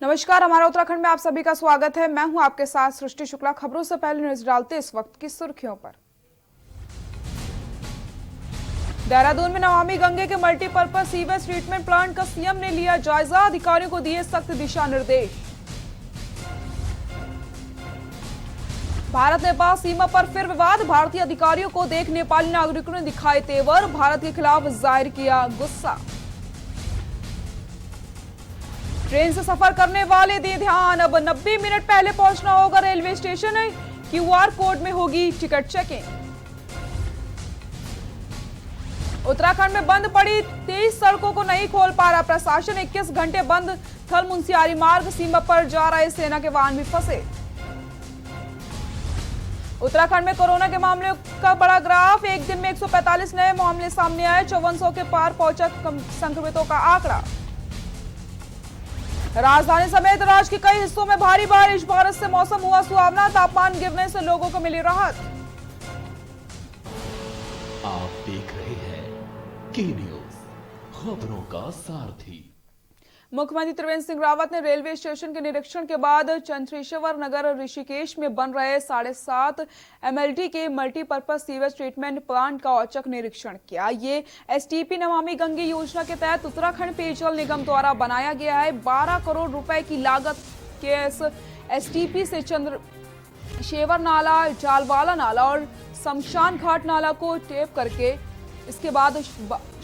नमस्कार, हमारा उत्तराखंड में आप सभी का स्वागत है। मैं हूं आपके साथ सृष्टि शुक्ला। खबरों से पहले नजर डालते इस वक्त की सुर्खियों पर। देहरादून में नमामि गंगे के मल्टीपर्पज सीवेज ट्रीटमेंट प्लांट का सीएम ने लिया जायजा, अधिकारियों को दिए सख्त दिशा निर्देश। भारत नेपाल सीमा पर फिर विवाद, भारतीय अधिकारियों को देख नेपाली नागरिकों ने दिखाए तेवर, भारत के खिलाफ जाहिर किया गुस्सा। ट्रेन से सफर करने वाले दें ध्यान, अब 90 मिनट पहले पहुंचना होगा रेलवे स्टेशन। क्यूआर कोड में होगी टिकट चेकिंग। उत्तराखंड में बंद पड़ी 23 सड़कों को नहीं खोल पा रहा प्रशासन, 21 घंटे बंद थल मुंसियारी मार्ग, सीमा पर जा रहे सेना के वाहन भी फंसे। उत्तराखंड में कोरोना के मामलों का बड़ा ग्राफ, एक दिन में 145 नए मामले सामने आए, 5400 के पार पहुंचा संक्रमितों का आंकड़ा। राजधानी समेत राज्य के कई हिस्सों में भारी बारिश, बारिश से मौसम हुआ सुहावना, तापमान गिरने से लोगों को मिली राहत। आप देख रहे हैं की न्यूज, खबरों का सारथी। मुख्यमंत्री त्रिवेंद्र सिंह रावत ने रेलवे स्टेशन के निरीक्षण के बाद चंद्रेश्वर नगर ऋषिकेश में बन रहे 7.5 MLD के मल्टीपर्पज सीवेज ट्रीटमेंट प्लांट का औचक निरीक्षण किया। ये एसटीपी नमामि गंगे योजना के तहत उत्तराखंड पेयजल निगम द्वारा बनाया गया है। 12 करोड़ रुपए की लागत के इस एसटीपी से चंद्रशेवर नाला, जालवाला नाला और शमशान घाट नाला को टेप करके इसके बाद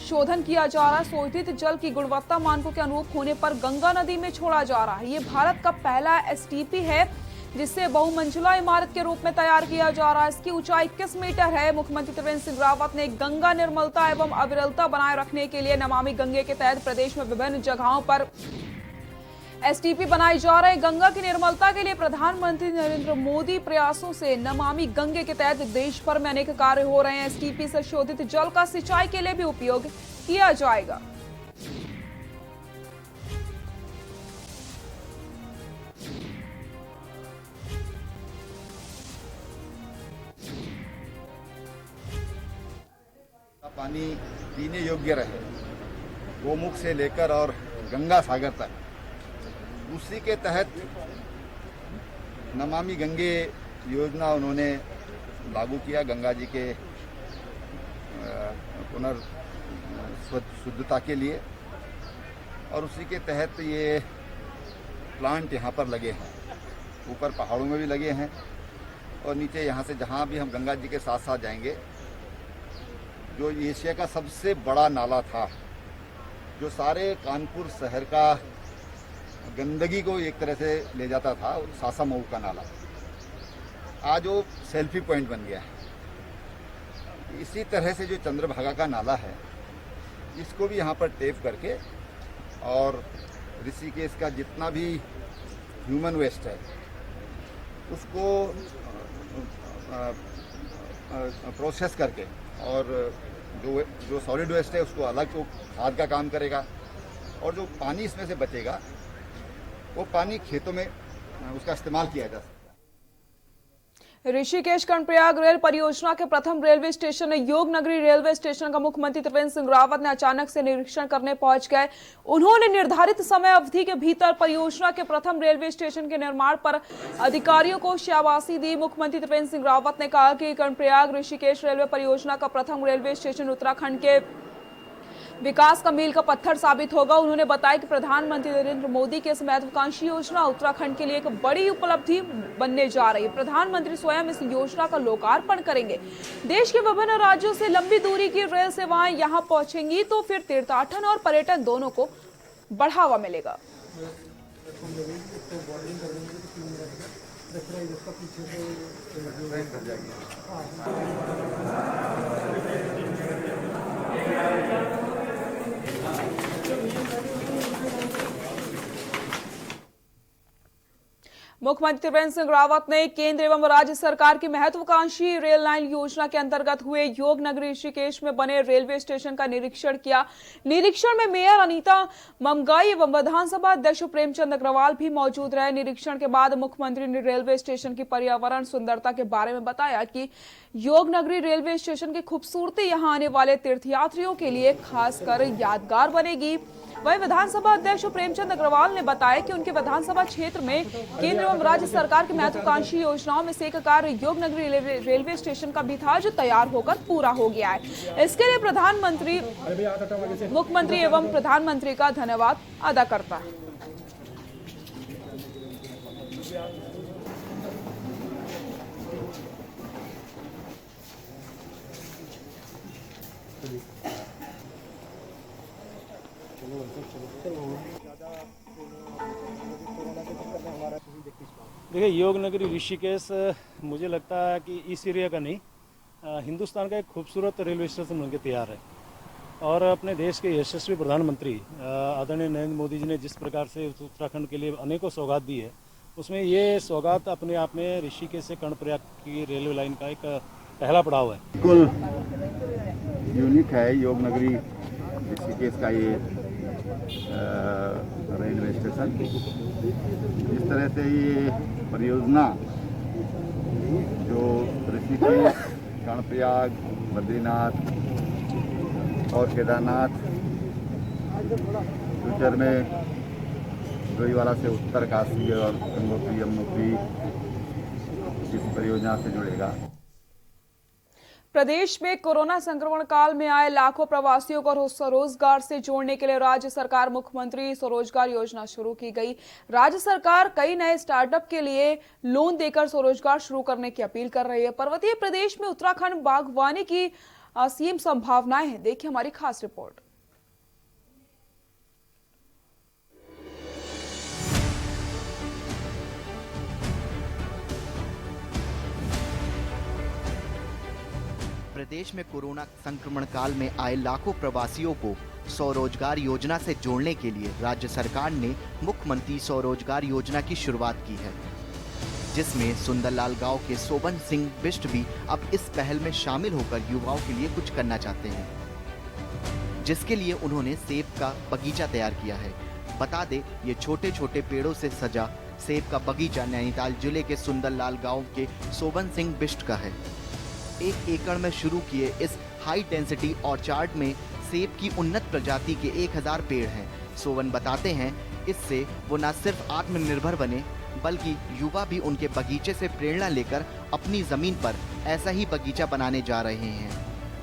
शोधन किया जा रहा है। शोधित जल की गुणवत्ता मानकों के अनुरूप होने पर गंगा नदी में छोड़ा जा रहा है। ये भारत का पहला एसटीपी है जिसे बहुमंजिला इमारत के रूप में तैयार किया जा रहा है। इसकी ऊंचाई 21 मीटर है। मुख्यमंत्री त्रिवेंद्र सिंह रावत ने गंगा निर्मलता एवं अविरलता बनाए रखने के लिए नमामि गंगे के तहत प्रदेश में विभिन्न जगहों पर एसटीपी बनाई जा रहे। गंगा की निर्मलता के लिए प्रधानमंत्री नरेंद्र मोदी प्रयासों से नमामि गंगे के तहत देश भर में अनेक कार्य हो रहे हैं। एसटीपी से शोधित जल का सिंचाई के लिए भी उपयोग किया जाएगा। पानी पीने योग्य रहे, गोमुख से लेकर और गंगा सागर तक, उसी के तहत नमामि गंगे योजना उन्होंने लागू किया। गंगा जी के शुद्धता के लिए, और उसी के तहत ये प्लांट यहाँ पर लगे हैं। ऊपर पहाड़ों में भी लगे हैं और नीचे यहाँ से जहाँ भी हम गंगा जी के साथ साथ जाएंगे, जो एशिया का सबसे बड़ा नाला था, जो सारे कानपुर शहर का गंदगी को एक तरह से ले जाता था, सासा मऊ का नाला, आज वो सेल्फी पॉइंट बन गया है। इसी तरह से जो चंद्रभागा का नाला है, इसको भी यहाँ पर टेप करके और ऋषिकेश का जितना भी ह्यूमन वेस्ट है उसको प्रोसेस करके, और जो सॉलिड वेस्ट है उसको अलग तो खाद का काम करेगा, और जो पानी इसमें से बचेगा वो पानी खेतों में उसका इस्तेमाल किया जा सकता है। ऋषिकेश कर्णप्रयाग रेल परियोजना के प्रथम रेलवे स्टेशन योग नगरी रेलवे स्टेशन का मुख्यमंत्री त्रिवेंद्र सिंह रावत ने अचानक से निरीक्षण करने पहुंच गए। उन्होंने निर्धारित समय अवधि के भीतर परियोजना के प्रथम रेलवे स्टेशन के निर्माण पर अधिकारियों को शाबाशी दी। मुख्यमंत्री त्रिवेंद्र सिंह रावत ने कहा कि कर्णप्रयाग ऋषिकेश रेलवे परियोजना का प्रथम रेलवे स्टेशन उत्तराखंड के विकास का मील का पत्थर साबित होगा। उन्होंने बताया कि प्रधानमंत्री नरेंद्र मोदी की इस महत्वाकांक्षी योजना उत्तराखंड के लिए एक बड़ी उपलब्धि बनने जा रही है। प्रधानमंत्री स्वयं इस योजना का लोकार्पण करेंगे। देश के विभिन्न राज्यों से लंबी दूरी की रेल सेवाएं यहां पहुंचेंगी तो फिर तीर्थाटन और पर्यटन दोनों को बढ़ावा मिलेगा। मुख्यमंत्री त्रिवेंद्र सिंह रावत ने केंद्र एवं राज्य सरकार की महत्वाकांक्षी रेल लाइन योजना के अंतर्गत हुए योग नगरी ऋषिकेश में बने रेलवे स्टेशन का निरीक्षण किया। निरीक्षण में मेयर अनीता ममगाई एवं विधानसभा अध्यक्ष प्रेमचंद अग्रवाल भी मौजूद रहे। निरीक्षण के बाद मुख्यमंत्री ने रेलवे स्टेशन की पर्यावरण सुंदरता के बारे में बताया कि योग नगरी रेलवे स्टेशन की खूबसूरती यहां आने वाले तीर्थयात्रियों के लिए खासकर यादगार बनेगी। वहीं विधानसभा अध्यक्ष प्रेमचंद अग्रवाल ने बताया कि उनके विधानसभा क्षेत्र में केंद्र एवं राज्य सरकार की महत्वाकांक्षी योजनाओं में से एक कार्य योग नगरी रेलवे स्टेशन का भी था, जो तैयार होकर पूरा हो गया है। इसके लिए प्रधानमंत्री, मुख्यमंत्री एवं प्रधानमंत्री का धन्यवाद अदा करता है। देखिए, योग नगरी ऋषिकेश मुझे लगता है कि इस एरिया का नहीं, हिंदुस्तान का एक खूबसूरत रेलवे स्टेशन बनकर तैयार है। और अपने देश के यशस्वी प्रधानमंत्री आदरणीय नरेंद्र मोदी जी ने जिस प्रकार से उत्तराखंड के लिए अनेकों सौगात दी है, उसमें ये सौगात अपने आप में ऋषिकेश से कर्णप्रयाग की रेलवे लाइन का एक पहला पड़ाव है। बिल्कुल यूनिक है योग नगरी ऋषिकेश का ये रेलवे स्टेशन। जिस तरह से ये परियोजना जो ऋषिकेश, कर्णप्रयाग, बद्रीनाथ और केदारनाथ, फ्यूचर में डोईवाला से उत्तरकाशी और गंगोत्री यमुनोत्री इस परियोजना से जुड़ेगा। प्रदेश में कोरोना संक्रमण काल में आए लाखों प्रवासियों को स्वरोजगार से जोड़ने के लिए राज्य सरकार मुख्यमंत्री स्वरोजगार योजना शुरू की गई। राज्य सरकार कई नए स्टार्टअप के लिए लोन देकर स्वरोजगार शुरू करने की अपील कर रही है। पर्वतीय प्रदेश में उत्तराखंड बागवानी की असीम संभावनाएं हैं। देखिए हमारी खास रिपोर्ट। प्रदेश में कोरोना संक्रमण काल में आए लाखों प्रवासियों को स्वरोजगार योजना से जोड़ने के लिए राज्य सरकार ने मुख्यमंत्री स्वरोजगार योजना की शुरुआत की है, जिसमें सुंदरलाल गांव के सोबन सिंह बिष्ट भी अब इस पहल में शामिल होकर युवाओं के लिए कुछ करना चाहते हैं, जिसके लिए उन्होंने सेब का बगीचा तैयार किया है। बता दें, ये छोटे छोटे पेड़ों से सजा सेब का बगीचा नैनीताल जिले के सुंदरलाल गांव के सोबन सिंह बिष्ट का है। 1 एकड़ में शुरू किए इस हाई डेंसिटी ऑर्चार्ड में सेब की उन्नत प्रजाति के 1000 पेड़ हैं। सोवन बताते हैं, इससे वो न सिर्फ आत्मनिर्भर बने, बल्कि युवा भी उनके बगीचे से प्रेरणा लेकर अपनी जमीन पर ऐसा ही बगीचा बनाने जा रहे हैं।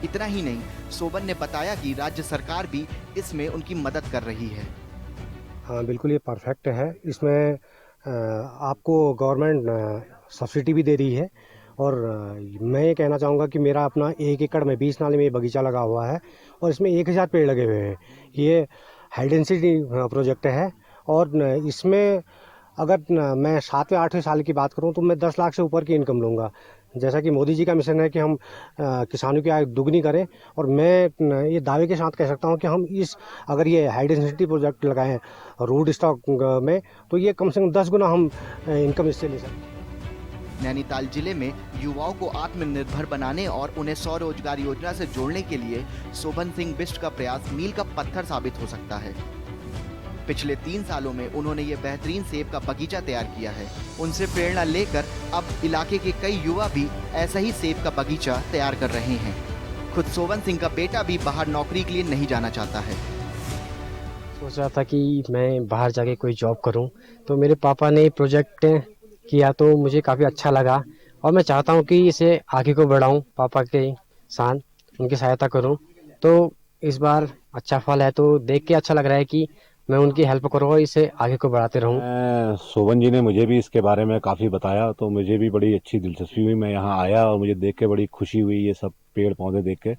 इतना ही नहीं, सोवन ने बताया कि राज्य सरकार भी इसमें उनकी मदद कर रही है। हाँ, बिल्कुल ये परफेक्ट है। इसमें आपको गवर्नमेंट सब्सिडी भी दे रही है। और मैं ये कहना चाहूँगा कि मेरा अपना 1 एकड़ में 20 नाले में ये बगीचा लगा हुआ है और इसमें 1000 पेड़ लगे हुए हैं। ये हाई डेंसिटी प्रोजेक्ट है और इसमें अगर मैं 7वें 8वें साल की बात करूँ तो मैं 10 लाख से ऊपर की इनकम लूँगा। जैसा कि मोदी जी का मिशन है कि हम किसानों की आय दुगनी करें, और मैं ये दावे के साथ कह सकता हूँ कि हम अगर ये हाई डेंसिटी प्रोजेक्ट लगाएं रूट स्टॉक में, तो ये कम से कम 10 गुना हम इनकम इससे ले सकते हैं। नैनीताल जिले में युवाओं को आत्मनिर्भर बनाने और उन्हें स्वरोजगार योजना से जोड़ने के लिए सोबन सिंह बिष्ट का प्रयास मील का पत्थर साबित हो सकता है। पिछले 3 सालों में उन्होंने ये बेहतरीन सेब का बगीचा तैयार किया है। उनसे प्रेरणा लेकर अब इलाके के कई युवा भी ऐसा ही सेब का बगीचा तैयार कर रहे हैं। खुद सोबन सिंह का बेटा भी बाहर नौकरी के लिए नहीं जाना चाहता है। सोच रहा था कि मैं बाहर जाके कोई जॉब करूं, तो मेरे पापा ने प्रोजेक्ट किया तो मुझे काफ़ी अच्छा लगा और मैं चाहता हूं कि इसे आगे को बढ़ाऊं, पापा के साथ उनकी सहायता करूं। तो इस बार अच्छा फल है तो देख के अच्छा लग रहा है कि मैं उनकी हेल्प करूँ और इसे आगे को बढ़ाते रहूँ। सोबन जी ने मुझे भी इसके बारे में काफ़ी बताया, तो मुझे भी बड़ी अच्छी दिलचस्पी हुई। मैं यहाँ आया और मुझे देख के बड़ी खुशी हुई ये सब पेड़ पौधे देख के।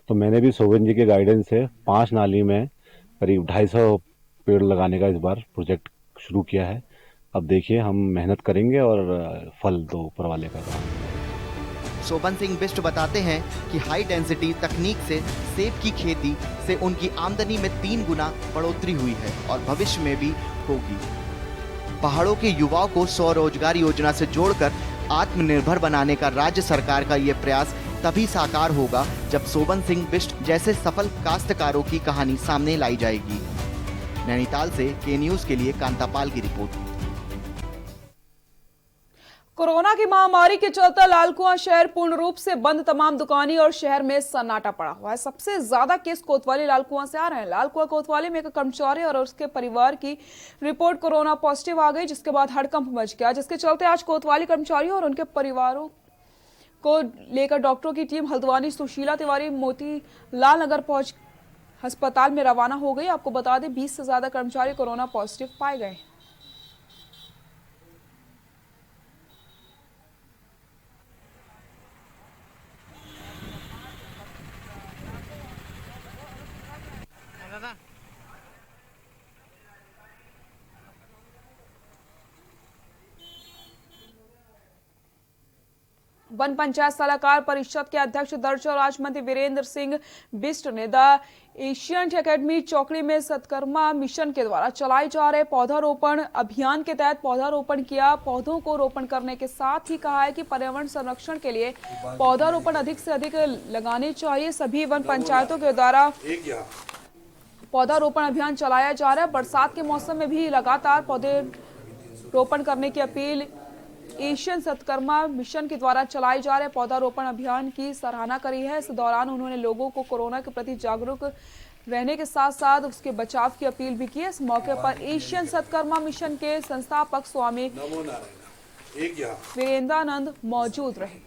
तो मैंने भी सोबन जी के गाइडेंस से 5 नाली में करीब 250 पेड़ लगाने का इस बार प्रोजेक्ट शुरू किया है। अब देखिए, हम मेहनत करेंगे और फल तो ऊपर वाले का। सोबन सिंह बिष्ट बताते हैं कि हाई डेंसिटी तकनीक से सेब की खेती से उनकी आमदनी में 3 गुना बढ़ोतरी हुई है और भविष्य में भी होगी। पहाड़ों के युवाओं को स्वरोजगार योजना से जोड़कर आत्मनिर्भर बनाने का राज्य सरकार का ये प्रयास तभी साकार होगा जब सोबन सिंह बिष्ट जैसे सफल काश्तकारों की कहानी सामने लाई जाएगी। नैनीताल से के न्यूज के लिए कांतापाल की रिपोर्ट। कोरोना की महामारी के चलते लालकुआं शहर पूर्ण रूप से बंद, तमाम दुकानें और शहर में सन्नाटा पड़ा हुआ है। सबसे ज्यादा केस कोतवाली लालकुआं से आ रहे हैं। लालकुआं कोतवाली में एक कर्मचारी और उसके परिवार की रिपोर्ट कोरोना पॉजिटिव आ गई, जिसके बाद हड़कंप मच गया, जिसके चलते आज कोतवाली कर्मचारियों और उनके परिवारों को लेकर डॉक्टरों की टीम हल्द्वानी सुशीला तिवारी मोतीलाल नगर पहुंच अस्पताल में रवाना हो गई। आपको बता दें 20 से ज्यादा कर्मचारी कोरोना पॉजिटिव पाए गए। वन पंचायत सलाहकार परिषद के अध्यक्ष दर्ज और राज्य मंत्री वीरेंद्र सिंह बिष्ट ने द एशियंट एकेडमी चौकड़ी में सत्कर्मा मिशन के द्वारा चलाए जा रहे पौधारोपण अभियान के तहत पौधारोपण किया। पौधों को रोपण करने के साथ ही कहा है कि पर्यावरण संरक्षण के लिए पौधारोपण अधिक से अधिक लगाने चाहिए। सभी वन पंचायतों के द्वारा पौधारोपण अभियान चलाया जा रहा है। बरसात के मौसम में भी लगातार पौधे रोपण करने की अपील एशियन सत्कर्मा मिशन के द्वारा चलाए जा रहे पौधारोपण अभियान की सराहना करी है। इस दौरान उन्होंने लोगों को कोरोना के प्रति जागरूक रहने के साथ साथ उसके बचाव की अपील भी की। इस मौके पर एशियन सत्कर्मा मिशन के संस्थापक स्वामी वीरेंद्रानंद मौजूद रहे।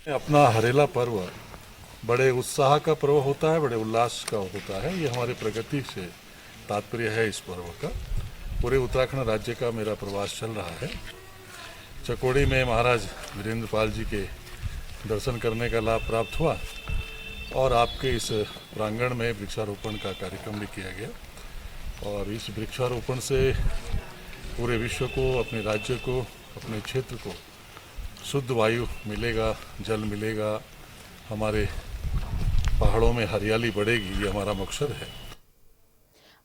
अपना हरेला पर्व बड़े उत्साह का पर्व होता है, बड़े उल्लास का होता है। ये हमारे प्रगति से तात्पर्य है इस पर्व का। पूरे उत्तराखंड राज्य का मेरा प्रवास चल रहा है। चकोड़ी में महाराज वीरेंद्र पाल जी के दर्शन करने का लाभ प्राप्त हुआ और आपके इस प्रांगण में वृक्षारोपण का कार्यक्रम भी किया गया। और इस वृक्षारोपण से पूरे विश्व को, अपने राज्य को, अपने क्षेत्र को शुद्ध वायु मिलेगा, जल मिलेगा, हमारे पहाड़ों में हरियाली बढ़ेगी, ये हमारा मकसद है।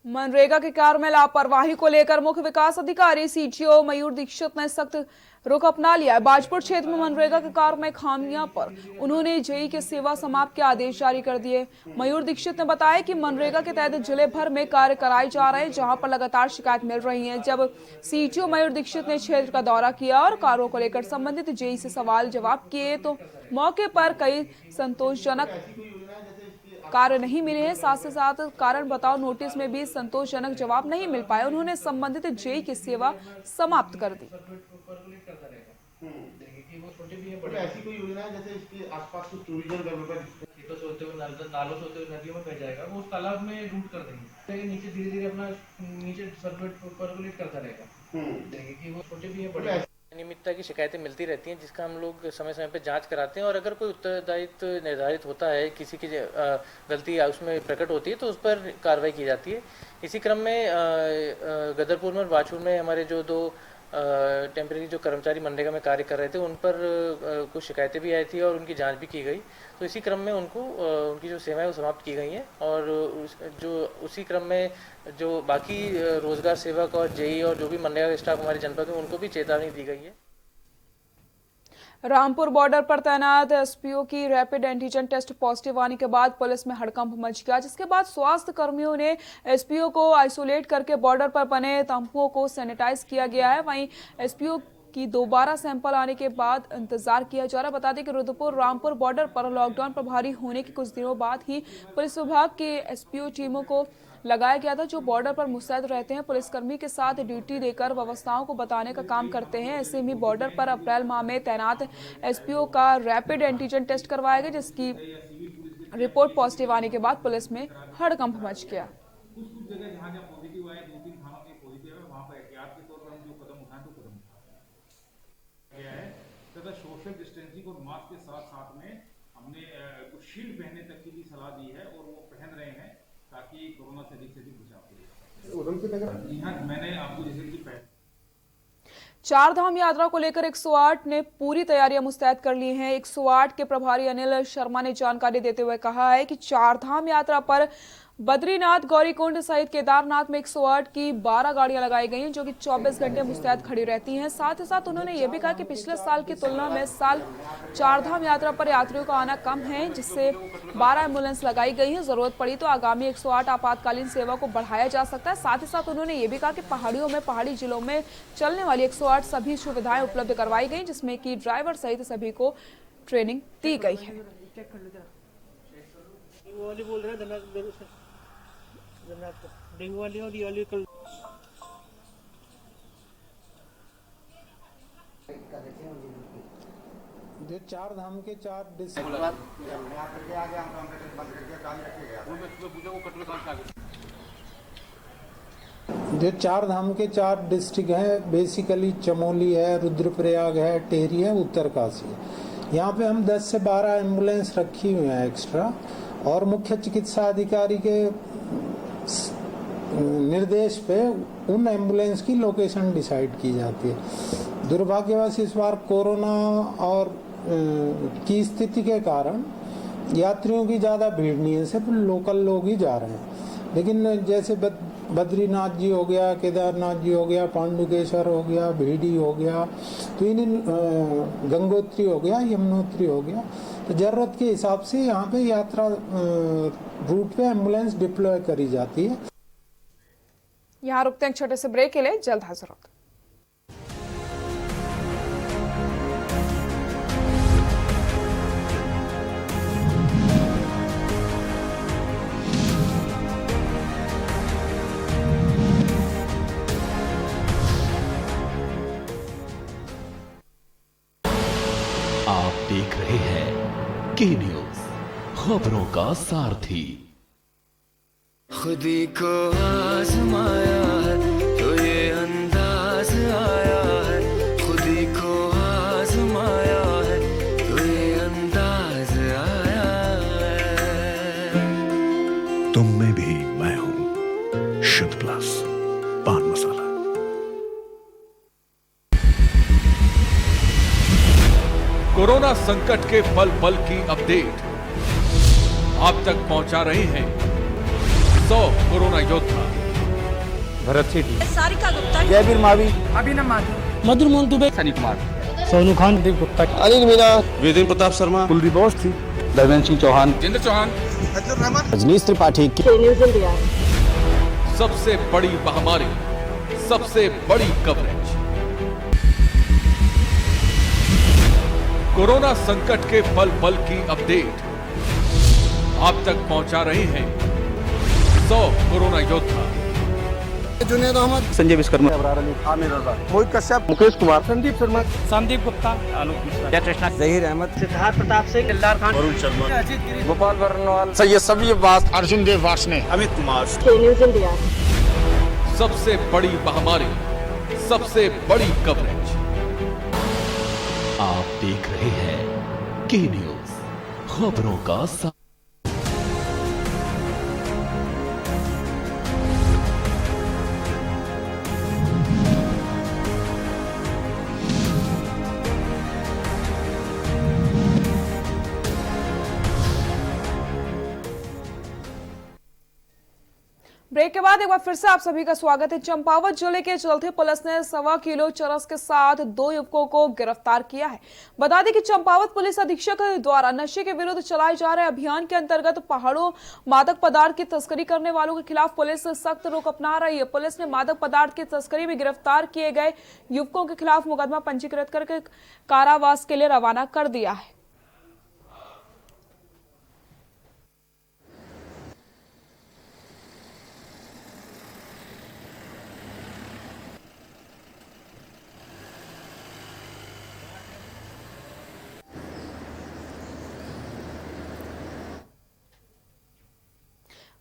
मनरेगा के कार्य में लापरवाही को लेकर मुख्य विकास अधिकारी सीटीओ मयूर दीक्षित ने सख्त रुख अपना लिया है। बाजपुर क्षेत्र में मनरेगा के कार्य में खामियां पर उन्होंने जेई के सेवा समाप्त के आदेश जारी कर दिए। मयूर दीक्षित ने बताया कि मनरेगा के तहत जिले भर में कार्य कराए जा रहे हैं, जहां पर लगातार शिकायत मिल रही है। जब सीटीओ मयूर दीक्षित ने क्षेत्र का दौरा किया और कार्यों को लेकर संबंधित जेई से सवाल जवाब किए तो मौके पर कई संतोषजनक कार्य नहीं मिले हैं। साथ ही साथ कारण बताओ नोटिस में भी संतोषजनक जवाब नहीं मिल पाए। उन्होंने संबंधित जेई की सेवा समाप्त कर दी। ऐसी कोई योजना है जैसे इसके आसपास कुछ टूरिज्म डेवलपमेंट खेतों से होते हुए नालों से होते हुए नदियों में बह जाएगा, वो उस तालाब में रूट कर देंगे, नीचे धीरे धीरे अपना नीचे सर्कुलेट करता रहेगा। देखेंगे कि वो छोटे भी है बड़े। अनियमितता की शिकायतें मिलती रहती हैं, जिसका हम लोग समय समय पर जांच कराते हैं और अगर कोई उत्तरदायित्व निर्धारित होता है, किसी की गलती उसमें प्रकट होती है तो उस पर कार्रवाई की जाती है। इसी क्रम में गदरपुर में और बाछुर में हमारे जो दो टेम्परेरी जो कर्मचारी मनरेगा में कार्य कर रहे थे, उन पर कुछ शिकायतें भी आई थी और उनकी जांच भी की गई। तो इसी क्रम में उनको उनकी जो सेवाएं वो समाप्त की गई हैं और उसी क्रम में जो बाकी रोजगार सेवक और जेई और जो भी मनरेगा का स्टाफ हमारे जनपद में, उनको भी चेतावनी दी गई है। रामपुर बॉर्डर पर तैनात एसपीओ की रैपिड एंटीजन टेस्ट पॉजिटिव आने के बाद पुलिस में हड़कंप मच गया, जिसके बाद स्वास्थ्य कर्मियों ने एसपीओ को आइसोलेट करके बॉर्डर पर बने तंबुओं को सैनिटाइज किया गया है। वहीं एसपीओ की दोबारा सैंपल आने के बाद इंतजार किया जा रहा है। बता दें कि रुद्रपुर रामपुर बॉर्डर पर लॉकडाउन प्रभावी होने के कुछ दिनों बाद ही पुलिस विभाग के एसपीओ टीमों को लगाया गया था, जो बॉर्डर पर मुस्तैद रहते हैं। पुलिसकर्मी के साथ ड्यूटी देकर व्यवस्थाओं को बताने का काम करते हैं। ऐसे में बॉर्डर पर अप्रैल माह में तैनात एसपीओ का रैपिड एंटीजन टेस्ट करवाया गया, जिसकी रिपोर्ट पॉजिटिव आने के बाद पुलिस में हड़कंप मच गया। सोशल डिस्टेंसिंग और मास्क के साथ साथ में हमने कुछ शील्ड पहनने तक की भी सलाह दी है और वो पहन रहे हैं ताकि कोरोना से अधिक बचाव के लिए। मैंने आपको जैसे कि चार धाम यात्रा को लेकर 108 ने पूरी तैयारियां मुस्तैद कर ली हैं। 108 के प्रभारी अनिल शर्मा ने जानकारी देते हुए कहा है कि चार धाम यात्रा पर बद्रीनाथ, गौरीकुंड सहित केदारनाथ में 108 की 12 गाड़ियां लगाई गई हैं, जो कि 24 घंटे मुस्तैद खड़ी रहती हैं। साथ ही साथ उन्होंने ये भी कहा कि पिछले साल की तुलना में इस साल चार धाम यात्रा पर यात्रियों का आना कम है, जिससे 12 एम्बुलेंस लगाई गई हैं। जरूरत पड़ी तो आगामी 108 आपातकालीन सेवा को बढ़ाया जा सकता है। साथ ही साथ उन्होंने ये भी कहा कि पहाड़ियों में, पहाड़ी जिलों में चलने वाली 108 सभी सुविधाएं उपलब्ध करवाई गई, जिसमें कि ड्राइवर सहित सभी को ट्रेनिंग दी गई है। जो चार धाम के चार डिस्ट्रिक्ट हैं, बेसिकली चमोली है, रुद्रप्रयाग है, टेहरी है, उत्तरकाशी है। यहाँ पे हम 10 से 12 एम्बुलेंस रखी हुई हैं एक्स्ट्रा, और मुख्य चिकित्सा अधिकारी के निर्देश पे उन एम्बुलेंस की लोकेशन डिसाइड की जाती है। दुर्भाग्यवश इस बार कोरोना और की स्थिति के कारण यात्रियों की ज़्यादा भीड़ नहीं है, सिर्फ लोकल लोग ही जा रहे हैं। लेकिन जैसे बद्रीनाथ जी हो गया, केदारनाथ जी हो गया, पांडुकेश्वर हो गया, भीड़ी हो गया, तो इन गंगोत्री हो गया, यमुनोत्री हो गया, तो ज़रूरत के हिसाब से यहाँ पे यात्रा रूट पे एम्बुलेंस डिप्लॉय करी जाती है। यहाँ रुकते हैं एक छोटे से ब्रेक के लिए, जल्द हाजिर होते हैं। आप देख रहे हैं के न्यूज, खबरों का सारथी। खुदी को आजमाया है तो ये अंदाज आया है, खुदी को आजमाया है तो ये अंदाज आया है। तुम में भी मैं हूं, शुद्ध प्लस पान मसाला। कोरोना संकट के पल पल की अपडेट आप तक पहुंचा रहे हैं 100 कोरोना योद्धा। भरत सेठी, सारिका गुप्ता, जयवीर मावी, अभिनव माथुर, मधुर मोहन दुबे, सनी कुमार, सोनू खान, दीप गुप्ता, अनिल मीना, वेदेंद्र प्रताप शर्मा, कुलदीप बोस, धर्मेंद्र सिंह चौहान, जिंद्र चौहान, रजनीश त्रिपाठी। सबसे बड़ी महामारी, सबसे बड़ी कवरेज। कोरोना संकट के पल पल की अपडेट आप तक पहुंचा रहे हैं 100 कोरोना योद्धा। जुनेद अहमद, संजय विश्वकर्मा, आमिर रजा, मोहित कश्यप, मुकेश कुमार, संदीप शर्मा, संदीप गुप्ता, आलोक मिश्रा, कृष्णा, जहीर अहमद, सिद्धार्थ प्रताप सिंह, दिलदार खान, वरुण शर्मा, अजीत गिरी, गोपाल वर्णवाल, सैयद सभी अब्बास, अर्जुन देव वासने, अमित कुमार। सबसे बड़ी महामारी, सबसे बड़ी कवरेज। आप देख रहे हैं के न्यूज, खबरों का सारथी। ब्रेक के बाद एक बार फिर से आप सभी का स्वागत है। चंपावत जिले के चलथे पुलिस ने 1.25 किलो चरस के साथ 2 युवकों को गिरफ्तार किया है। बता दें कि चंपावत पुलिस अधीक्षक द्वारा नशे के विरुद्ध चलाए जा रहे अभियान के अंतर्गत पहाड़ों मादक पदार्थ की तस्करी करने वालों के खिलाफ पुलिस सख्त रुख अपना रही है। पुलिस ने मादक पदार्थ की तस्करी में गिरफ्तार किए गए युवकों के खिलाफ मुकदमा पंजीकृत करके कारावास के लिए रवाना कर दिया है।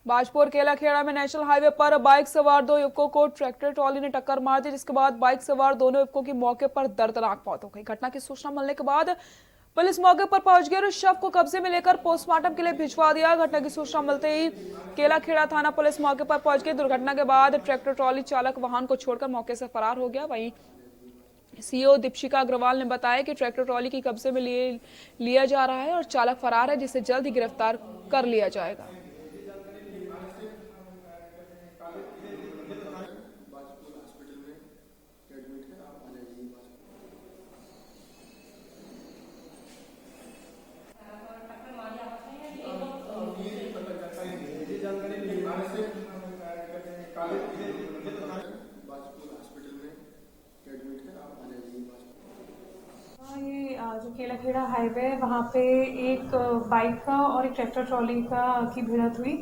बाजपुर केलाखेड़ा में नेशनल हाईवे पर बाइक सवार 2 युवकों को ट्रैक्टर ट्रॉली ने टक्कर मार दी, जिसके बाद बाइक सवार दोनों युवकों की मौके पर दर्दनाक मौत हो गई। घटना की सूचना मिलने के बाद पुलिस मौके पर पहुंच गई और शव को कब्जे में लेकर पोस्टमार्टम के लिए भिजवा दिया। घटना की सूचना मिलते ही केलाखेड़ा थाना पुलिस मौके पर पहुंच गई। दुर्घटना के बाद ट्रैक्टर ट्रॉली चालक वाहन को छोड़कर मौके से फरार हो गया। वहीं सीईओ दीपशिका अग्रवाल ने बताया कि ट्रैक्टर ट्रॉली की कब्जे में लिया जा रहा है और चालक फरार है, जिसे जल्द ही गिरफ्तार कर लिया जाएगा। ये जो केलाखेड़ा हाईवे है वहाँ पे एक बाइक का और एक ट्रैक्टर ट्रॉली की भिड़ंत हुई,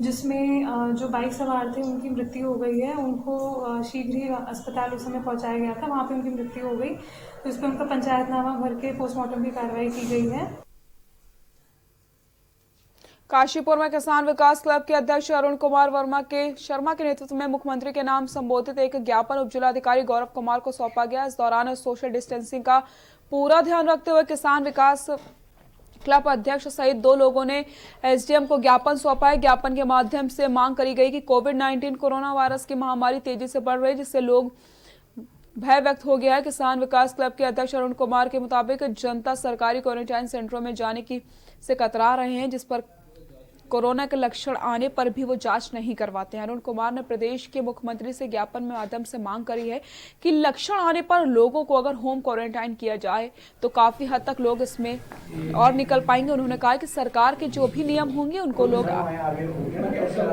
जिसमें जो बाइक सवार थे उनकी मृत्यु हो गई है। उनको शीघ्र ही अस्पताल उस समय पहुँचाया गया था, वहाँ पे उनकी मृत्यु हो गई, तो इस पर उनका पंचायतनामा भर के पोस्टमार्टम की कार्रवाई की गई है। काशीपुर में किसान विकास क्लब के अध्यक्ष अरुण कुमार शर्मा के नेतृत्व में मुख्यमंत्री के नाम संबोधित एक ज्ञापन उपजिलाधिकारी गौरव कुमार को सौंपा गया। इस दौरान सोशल डिस्टेंसिंग का पूरा ध्यान रखते हुए किसान विकास क्लब अध्यक्ष सहित 2 लोगों ने एसडीएम को ज्ञापन सौंपा है। ज्ञापन के माध्यम से मांग करी गई कि कोविड-19 कोरोना वायरस की महामारी तेजी से बढ़ रही है, जिससे लोग भय व्यक्त हो गया है। किसान विकास क्लब के अध्यक्ष अरुण कुमार के मुताबिक जनता सरकारी क्वारंटाइन सेंटरों में जाने से कतरा रहे हैं, जिस पर कोरोना के लक्षण आने पर भी वो जांच नहीं करवाते हैं। अरुण कुमार ने प्रदेश के मुख्यमंत्री से ज्ञापन में माध्यम से मांग करी है कि लक्षण आने पर लोगों को अगर होम क्वारंटाइन किया जाए तो काफी हद तक लोग इसमें और निकल पाएंगे। उन्होंने कहा कि सरकार के जो भी नियम होंगे उनको लोग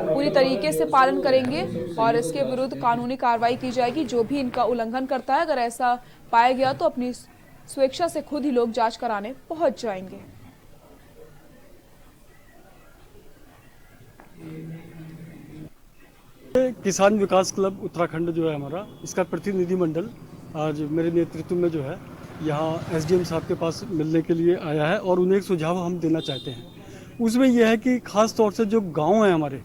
पूरी तरीके से पालन करेंगे और इसके विरुद्ध कानूनी कार्रवाई की जाएगी। जो भी इनका उल्लंघन करता है, अगर ऐसा पाया गया तो अपनी स्वेच्छा से खुद ही लोग जांच कराने पहुंच जाएंगे। किसान विकास क्लब उत्तराखंड जो है हमारा, इसका प्रतिनिधिमंडल आज मेरे नेतृत्व में जो है यहाँ एसडीएम साहब के पास मिलने के लिए आया है और उन्हें एक सुझाव हम देना चाहते हैं। उसमें यह है कि खास तौर से जो गांव हैं हमारे,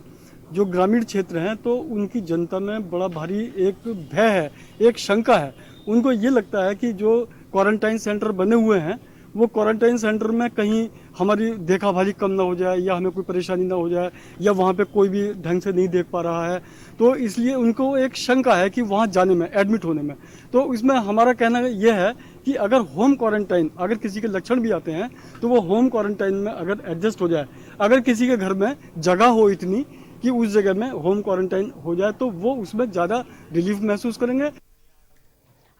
जो ग्रामीण क्षेत्र हैं, तो उनकी जनता में बड़ा भारी एक भय है, एक शंका है। उनको ये लगता है कि जो क्वारंटाइन सेंटर बने हुए हैं वो क्वारंटाइन सेंटर में कहीं हमारी देखभाली कम ना हो जाए या हमें कोई परेशानी ना हो जाए या वहाँ पे कोई भी ढंग से नहीं देख पा रहा है, तो इसलिए उनको एक शंका है कि वहाँ जाने में, एडमिट होने में। तो इसमें हमारा कहना यह है कि अगर होम क्वारंटाइन, अगर किसी के लक्षण भी आते हैं तो वो होम क्वारंटाइन में अगर एडजस्ट हो जाए, अगर किसी के घर में जगह हो इतनी कि उस जगह में होम क्वारंटाइन हो जाए तो वो उसमें ज़्यादा रिलीफ महसूस करेंगे।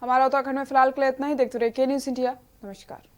हमारा उत्तराखंड में फिलहाल के लिए इतना ही। देखते रहिए के न्यूज़ इंडिया। नमस्कार।